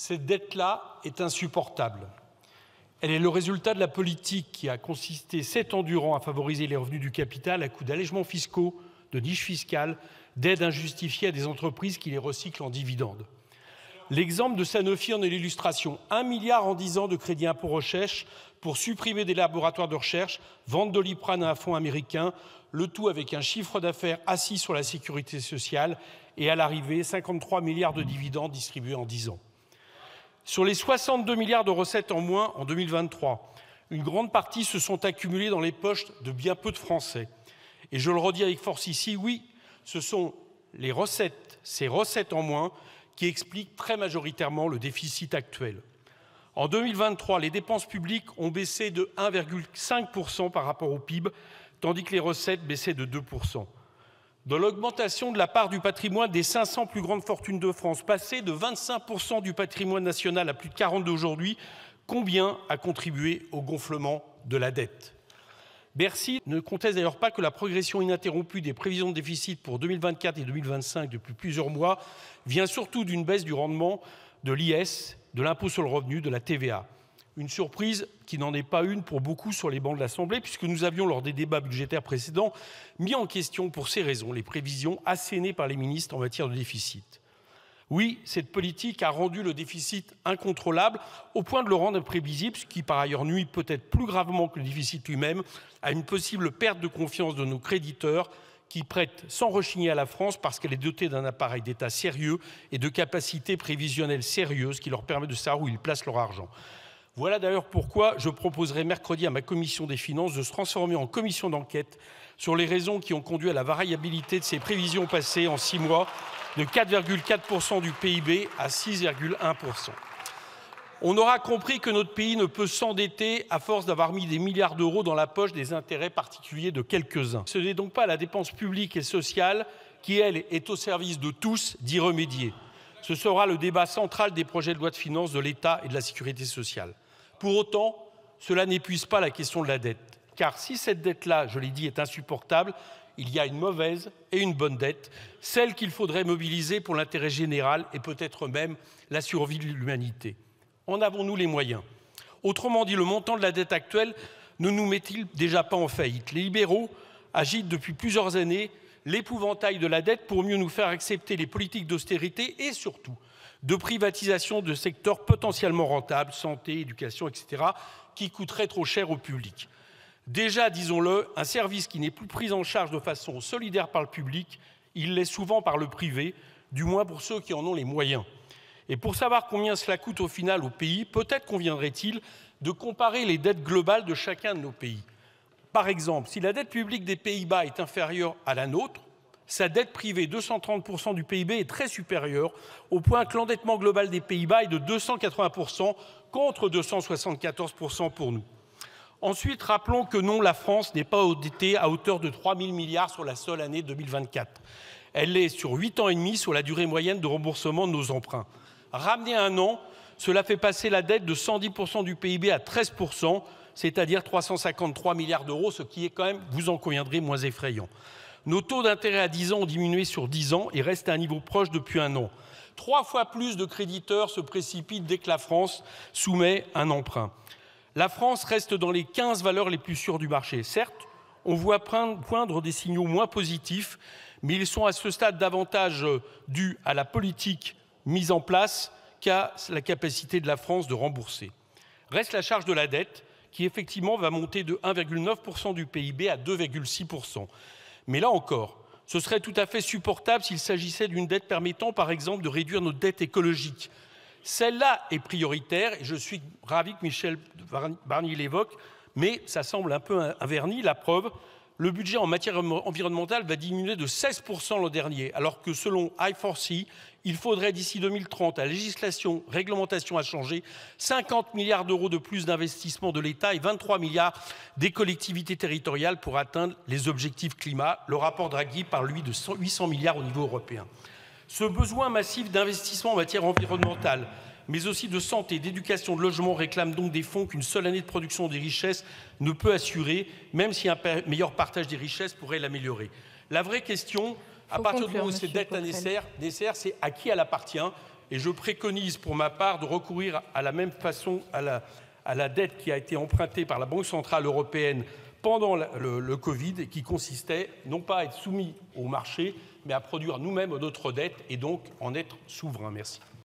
Cette dette-là est insupportable. Elle est le résultat de la politique qui a consisté 7 ans durant à favoriser les revenus du capital à coups d'allègements fiscaux, de niches fiscales, d'aides injustifiées à des entreprises qui les recyclent en dividendes. L'exemple de Sanofi en est l'illustration. 1 milliard en 10 ans de crédit impôt recherche pour supprimer des laboratoires de recherche, vendre Doliprane à un fonds américain, le tout avec un chiffre d'affaires assis sur la sécurité sociale et à l'arrivée 53 milliards de dividendes distribués en 10 ans. Sur les 62 milliards de recettes en moins en 2023, une grande partie se sont accumulées dans les poches de bien peu de Français. Et je le redis avec force ici, oui, ce sont ces recettes en moins qui expliquent très majoritairement le déficit actuel. En 2023, les dépenses publiques ont baissé de 1,5% par rapport au PIB, tandis que les recettes baissaient de 2%. Dans l'augmentation de la part du patrimoine des 500 plus grandes fortunes de France, passée de 25% du patrimoine national à plus de 42% aujourd'hui, combien a contribué au gonflement de la dette ? Bercy ne conteste d'ailleurs pas que la progression ininterrompue des prévisions de déficit pour 2024 et 2025 depuis plusieurs mois vient surtout d'une baisse du rendement de l'IS, de l'impôt sur le revenu, de la TVA. Une surprise qui n'en est pas une pour beaucoup sur les bancs de l'Assemblée, puisque nous avions, lors des débats budgétaires précédents, mis en question pour ces raisons les prévisions assénées par les ministres en matière de déficit. Oui, cette politique a rendu le déficit incontrôlable au point de le rendre imprévisible, ce qui par ailleurs nuit peut-être plus gravement que le déficit lui-même à une possible perte de confiance de nos créditeurs qui prêtent sans rechigner à la France parce qu'elle est dotée d'un appareil d'État sérieux et de capacités prévisionnelles sérieuses qui leur permettent de savoir où ils placent leur argent. Voilà d'ailleurs pourquoi je proposerai mercredi à ma commission des finances de se transformer en commission d'enquête sur les raisons qui ont conduit à la variabilité de ces prévisions passées en 6 mois de 4,4% du PIB à 6,1%. On aura compris que notre pays ne peut s'endetter à force d'avoir mis des milliards d'euros dans la poche des intérêts particuliers de quelques-uns. Ce n'est donc pas la dépense publique et sociale qui, elle, est au service de tous d'y remédier. Ce sera le débat central des projets de loi de finances de l'État et de la sécurité sociale. Pour autant, cela n'épuise pas la question de la dette. Car si cette dette-là, je l'ai dit, est insupportable, il y a une mauvaise et une bonne dette, celle qu'il faudrait mobiliser pour l'intérêt général et peut-être même la survie de l'humanité. En avons-nous les moyens? Autrement dit, le montant de la dette actuelle ne nous met-il déjà pas en faillite? Les libéraux agitent depuis plusieurs années l'épouvantail de la dette pour mieux nous faire accepter les politiques d'austérité et surtout de privatisation de secteurs potentiellement rentables, santé, éducation, etc., qui coûteraient trop cher au public. Déjà, disons-le, un service qui n'est plus pris en charge de façon solidaire par le public, il l'est souvent par le privé, du moins pour ceux qui en ont les moyens. Et pour savoir combien cela coûte au final au pays, peut-être conviendrait-il de comparer les dettes globales de chacun de nos pays. Par exemple, si la dette publique des Pays-Bas est inférieure à la nôtre, sa dette privée, 230% du PIB, est très supérieure, au point que l'endettement global des Pays-Bas est de 280% contre 274% pour nous. Ensuite, rappelons que non, la France n'est pas endettée à hauteur de 3 000 milliards sur la seule année 2024. Elle est sur 8 ans et demi sur la durée moyenne de remboursement de nos emprunts. Ramené à un an, cela fait passer la dette de 110% du PIB à 13%, c'est-à-dire 353 milliards d'euros, ce qui est quand même, vous en conviendrez, moins effrayant. Nos taux d'intérêt à 10 ans ont diminué sur 10 ans et restent à un niveau proche depuis un an. 3 fois plus de créditeurs se précipitent dès que la France soumet un emprunt. La France reste dans les 15 valeurs les plus sûres du marché. Certes, on voit poindre des signaux moins positifs, mais ils sont à ce stade davantage dus à la politique mise en place qu'à la capacité de la France de rembourser. Reste la charge de la dette, qui effectivement va monter de 1,9% du PIB à 2,6%. Mais là encore, ce serait tout à fait supportable s'il s'agissait d'une dette permettant, par exemple, de réduire notre dette écologique. Celle-là est prioritaire, et je suis ravi que Michel Barnier l'évoque, mais ça semble un peu un vernis. La preuve, le budget en matière environnementale va diminuer de 16% l'an dernier, alors que selon I4C, il faudrait d'ici 2030, à législation, réglementation à changer, 50 milliards d'euros de plus d'investissement de l'État et 23 milliards des collectivités territoriales pour atteindre les objectifs climat. Le rapport Draghi parle, lui, de 800 milliards au niveau européen. Ce besoin massif d'investissement en matière environnementale, mais aussi de santé, d'éducation, de logement, réclame donc des fonds qu'une seule année de production des richesses ne peut assurer, même si un meilleur partage des richesses pourrait l'améliorer. La vraie question, à partir du moment où cette dette nécessaire, c'est à qui elle appartient. Et je préconise pour ma part de recourir à la même façon à la dette qui a été empruntée par la Banque centrale européenne pendant le Covid, et qui consistait non pas à être soumis au marché, mais à produire nous-mêmes notre dette et donc en être souverain. Merci.